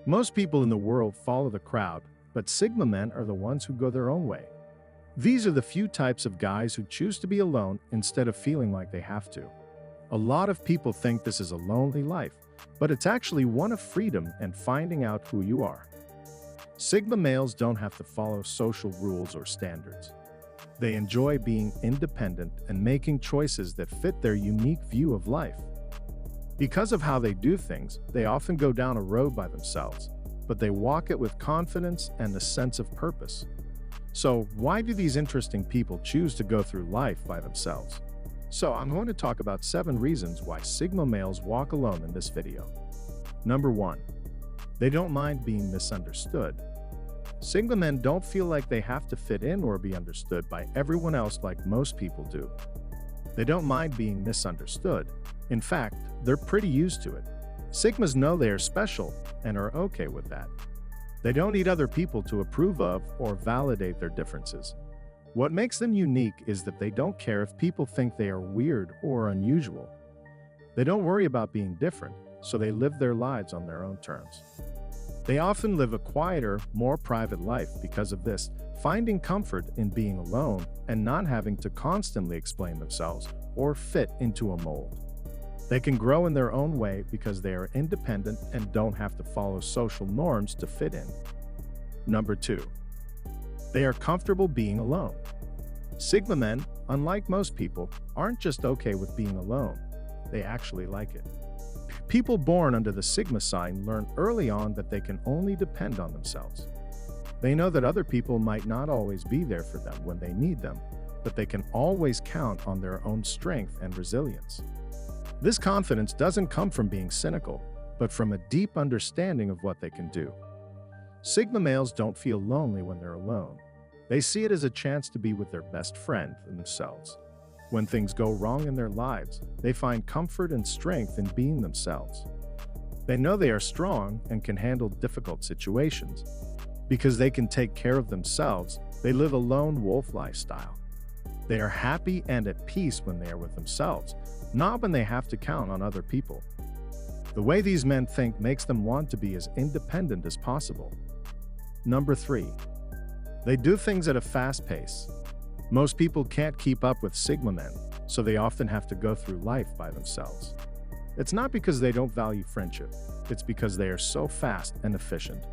Most people in the world follow the crowd, but Sigma men are the ones who go their own way. These are the few types of guys who choose to be alone instead of feeling like they have to. A lot of people think this is a lonely life, but it's actually one of freedom and finding out who you are. Sigma males don't have to follow social rules or standards. They enjoy being independent and making choices that fit their unique view of life. Because of how they do things, they often go down a road by themselves, but they walk it with confidence and a sense of purpose. So, why do these interesting people choose to go through life by themselves? So, I'm going to talk about 7 reasons why Sigma males walk alone in this video. Number 1. They don't mind being misunderstood. Sigma men don't feel like they have to fit in or be understood by everyone else like most people do. They don't mind being misunderstood. In fact, they're pretty used to it. Sigmas know they are special and are okay with that. They don't need other people to approve of or validate their differences. What makes them unique is that they don't care if people think they are weird or unusual. They don't worry about being different, so they live their lives on their own terms. They often live a quieter, more private life because of this, finding comfort in being alone and not having to constantly explain themselves or fit into a mold. They can grow in their own way because they are independent and don't have to follow social norms to fit in. Number 2. They are comfortable being alone. Sigma men, unlike most people, aren't just okay with being alone. They actually like it. People born under the Sigma sign learn early on that they can only depend on themselves. They know that other people might not always be there for them when they need them, but they can always count on their own strength and resilience. This confidence doesn't come from being cynical, but from a deep understanding of what they can do. Sigma males don't feel lonely when they're alone. They see it as a chance to be with their best friend and themselves. When things go wrong in their lives, they find comfort and strength in being themselves. They know they are strong and can handle difficult situations. Because they can take care of themselves, they live a lone wolf lifestyle. They are happy and at peace when they are with themselves, not when they have to count on other people. The way these men think makes them want to be as independent as possible. Number 3. They do things at a fast pace. Most people can't keep up with Sigma men, so they often have to go through life by themselves. It's not because they don't value friendship, it's because they are so fast and efficient.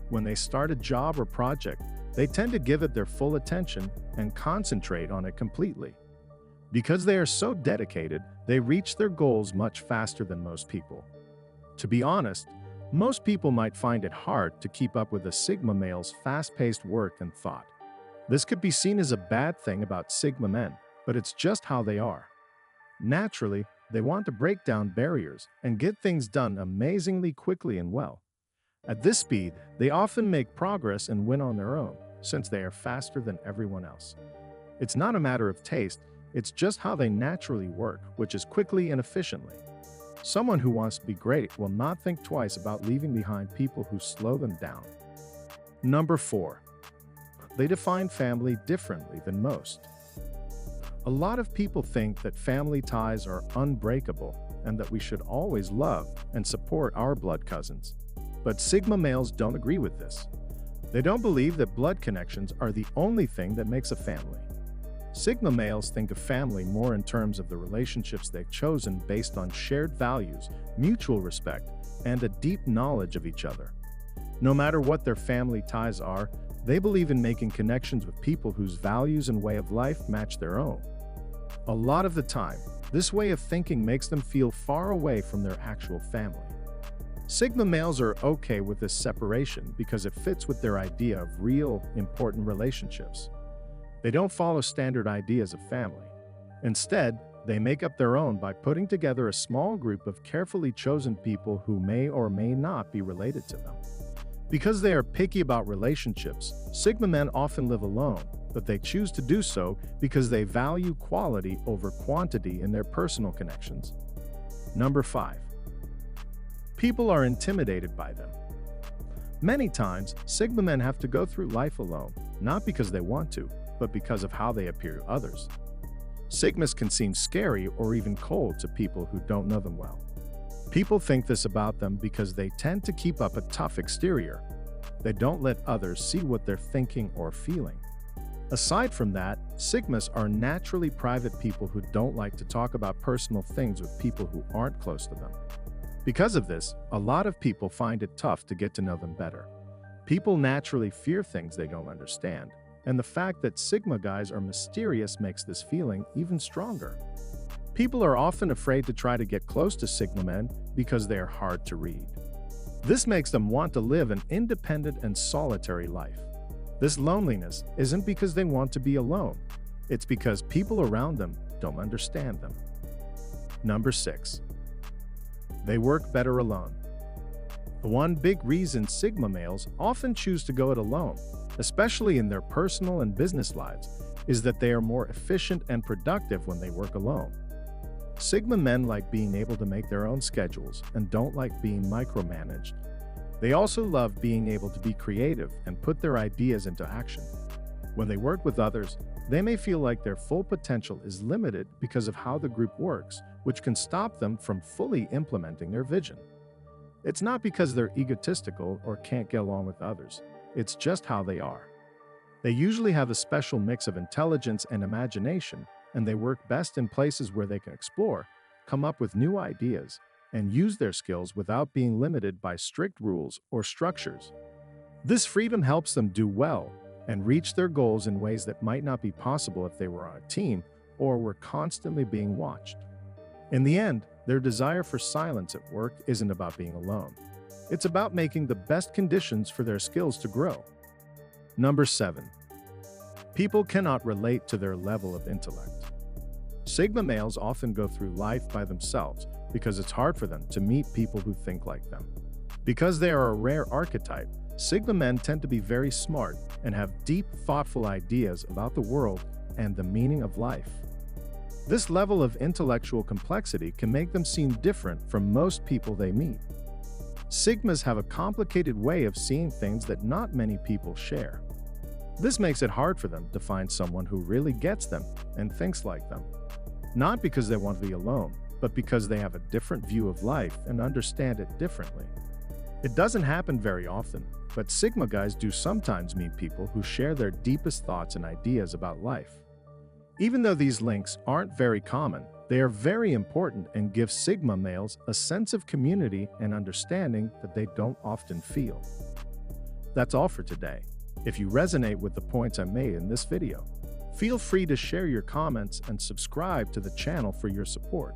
When they start a job or project, they tend to give it their full attention and concentrate on it completely. Because they are so dedicated, they reach their goals much faster than most people. To be honest, most people might find it hard to keep up with a Sigma male's fast-paced work and thought. This could be seen as a bad thing about Sigma men, but it's just how they are. Naturally, they want to break down barriers and get things done amazingly quickly and well. At this speed, they often make progress and win on their own, since they are faster than everyone else. It's not a matter of taste, it's just how they naturally work, which is quickly and efficiently. Someone who wants to be great will not think twice about leaving behind people who slow them down. Number 4. They define family differently than most. A lot of people think that family ties are unbreakable and that we should always love and support our blood cousins. But Sigma males don't agree with this. They don't believe that blood connections are the only thing that makes a family. Sigma males think of family more in terms of the relationships they've chosen based on shared values, mutual respect, and a deep knowledge of each other. No matter what their family ties are, they believe in making connections with people whose values and way of life match their own. A lot of the time, this way of thinking makes them feel far away from their actual family. Sigma males are okay with this separation because it fits with their idea of real, important relationships. They don't follow standard ideas of family. Instead, they make up their own by putting together a small group of carefully chosen people who may or may not be related to them. Because they are picky about relationships, Sigma men often live alone, but they choose to do so because they value quality over quantity in their personal connections. Number 5. People are intimidated by them. Many times, Sigma men have to go through life alone, not because they want to, but because of how they appear to others. Sigmas can seem scary or even cold to people who don't know them well. People think this about them because they tend to keep up a tough exterior. They don't let others see what they're thinking or feeling. Aside from that, Sigmas are naturally private people who don't like to talk about personal things with people who aren't close to them. Because of this, a lot of people find it tough to get to know them better. People naturally fear things they don't understand, and the fact that Sigma guys are mysterious makes this feeling even stronger. People are often afraid to try to get close to Sigma men because they are hard to read. This makes them want to live an independent and solitary life. This loneliness isn't because they want to be alone. It's because people around them don't understand them. Number 6. They work better alone. One big reason Sigma males often choose to go it alone, especially in their personal and business lives, is that they are more efficient and productive when they work alone. Sigma men like being able to make their own schedules and don't like being micromanaged. They also love being able to be creative and put their ideas into action. When they work with others, they may feel like their full potential is limited because of how the group works, which can stop them from fully implementing their vision. It's not because they're egotistical or can't get along with others. It's just how they are. They usually have a special mix of intelligence and imagination, and they work best in places where they can explore, come up with new ideas, and use their skills without being limited by strict rules or structures. This freedom helps them do well and reach their goals in ways that might not be possible if they were on a team or were constantly being watched. In the end, their desire for silence at work isn't about being alone. It's about making the best conditions for their skills to grow. Number 7. People cannot relate to their level of intellect. Sigma males often go through life by themselves because it's hard for them to meet people who think like them. Because they are a rare archetype, Sigma men tend to be very smart and have deep, thoughtful ideas about the world and the meaning of life. This level of intellectual complexity can make them seem different from most people they meet. Sigmas have a complicated way of seeing things that not many people share. This makes it hard for them to find someone who really gets them and thinks like them. Not because they want to be alone, but because they have a different view of life and understand it differently. It doesn't happen very often, but Sigma guys do sometimes meet people who share their deepest thoughts and ideas about life. Even though these links aren't very common, they are very important and give Sigma males a sense of community and understanding that they don't often feel. That's all for today. If you resonate with the points I made in this video, feel free to share your comments and subscribe to the channel for your support.